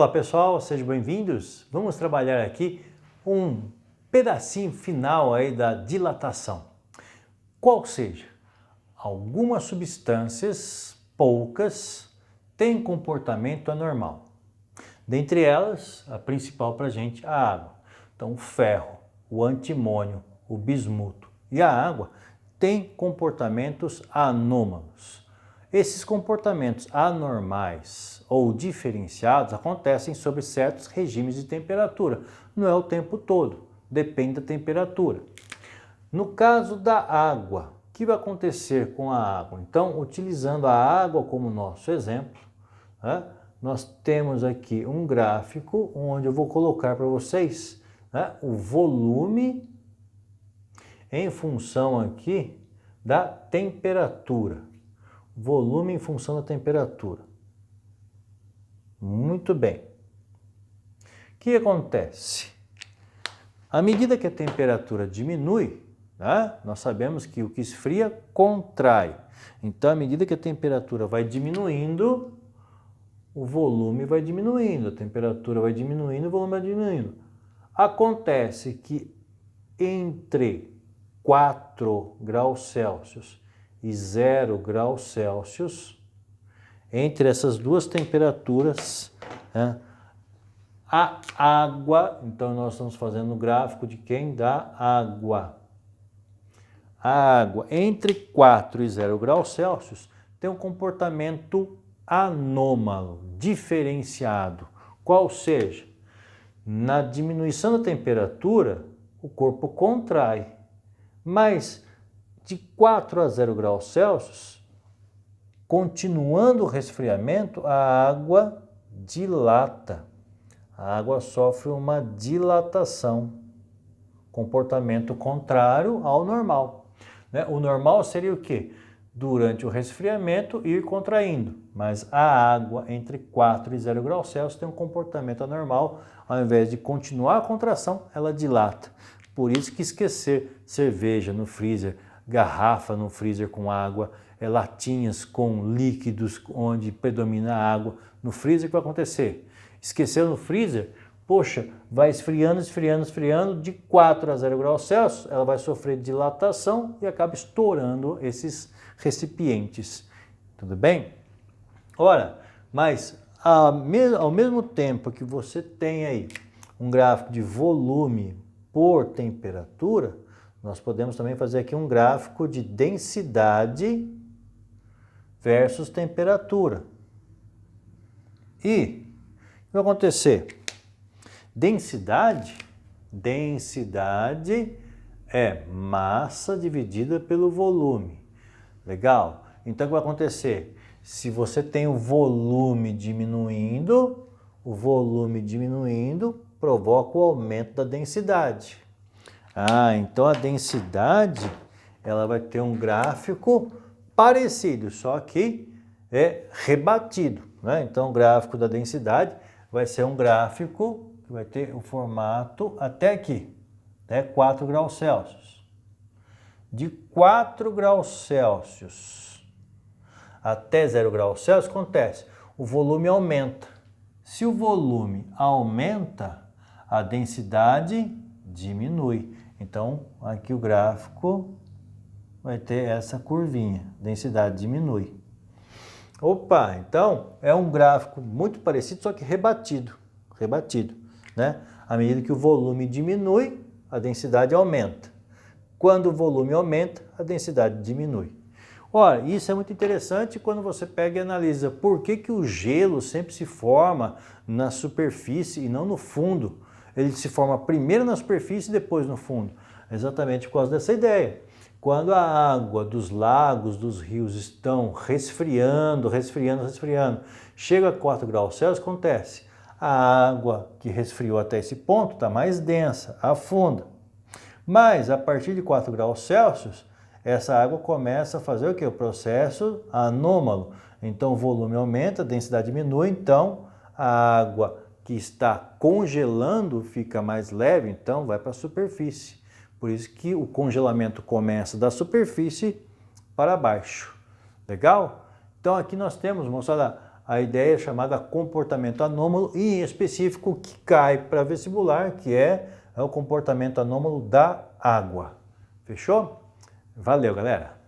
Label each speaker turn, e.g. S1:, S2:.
S1: Olá pessoal, sejam bem-vindos. Vamos trabalhar aqui um pedacinho final aí da dilatação. Qual seja, algumas substâncias, poucas, têm comportamento anormal. Dentre elas, a principal para a gente, a água. Então o ferro, o antimônio, o bismuto e a água têm comportamentos anômalos. Esses comportamentos anormais ou diferenciados acontecem sobre certos regimes de temperatura. Não é o tempo todo, depende da temperatura. No caso da água, o que vai acontecer com a água? Então, utilizando a água como nosso exemplo, nós temos aqui um gráfico onde eu vou colocar para vocês o volume em função aqui da temperatura. Volume em função da temperatura. Muito bem. O que acontece? À medida que a temperatura diminui, nós sabemos que o que esfria contrai. Então, à medida que a temperatura vai diminuindo, o volume vai diminuindo, a temperatura vai diminuindo, o volume vai diminuindo. Acontece que entre 4 graus Celsius e 0 graus Celsius, entre essas duas temperaturas, a água, então nós estamos fazendo o gráfico de quem? Da água. A água entre 4 e 0 graus Celsius tem um comportamento anômalo, diferenciado. Qual seja, na diminuição da temperatura, o corpo contrai, mas de 4 a 0 graus Celsius, continuando o resfriamento, a água dilata. A água sofre uma dilatação, comportamento contrário ao normal. O normal seria o quê? Durante o resfriamento ir contraindo, mas a água entre 4 e 0 graus Celsius tem um comportamento anormal, ao invés de continuar a contração, ela dilata. Por isso que esquecer cerveja no freezer, garrafa no freezer com água, latinhas com líquidos onde predomina a água. No freezer o que vai acontecer? Esqueceu no freezer, poxa, vai esfriando, esfriando, esfriando, de 4 a 0 graus Celsius, ela vai sofrer dilatação e acaba estourando esses recipientes. Tudo bem? Ora, mas ao mesmo tempo que você tem aí um gráfico de volume por temperatura, nós podemos também fazer aqui um gráfico de densidade versus temperatura. E o que vai acontecer? Densidade é massa dividida pelo volume. Legal? Então o que vai acontecer? Se você tem o volume diminuindo provoca o aumento da densidade. Então a densidade ela vai ter um gráfico parecido, só que é rebatido. Então o gráfico da densidade vai ser um gráfico que vai ter o formato até aqui, 4 graus Celsius. De 4 graus Celsius até 0 graus Celsius acontece, o volume aumenta. Se o volume aumenta, a densidade diminui. Então, aqui o gráfico vai ter essa curvinha, densidade diminui. Opa, então é um gráfico muito parecido, só que rebatido, À medida que o volume diminui, a densidade aumenta. Quando o volume aumenta, a densidade diminui. Ora, isso é muito interessante quando você pega e analisa por que o gelo sempre se forma na superfície e não no fundo. Ele se forma primeiro na superfície e depois no fundo. Exatamente por causa dessa ideia. Quando a água dos lagos, dos rios estão resfriando, chega a 4 graus Celsius, acontece. A água que resfriou até esse ponto está mais densa, afunda. Mas a partir de 4 graus Celsius, essa água começa a fazer o quê? O processo anômalo. Então o volume aumenta, a densidade diminui, então a água que está congelando fica mais leve, então vai para a superfície. Por isso que o congelamento começa da superfície para baixo. Legal? Então aqui nós temos, moçada, a ideia chamada comportamento anômalo e em específico que cai para vestibular, que é o comportamento anômalo da água. Fechou? Valeu, galera!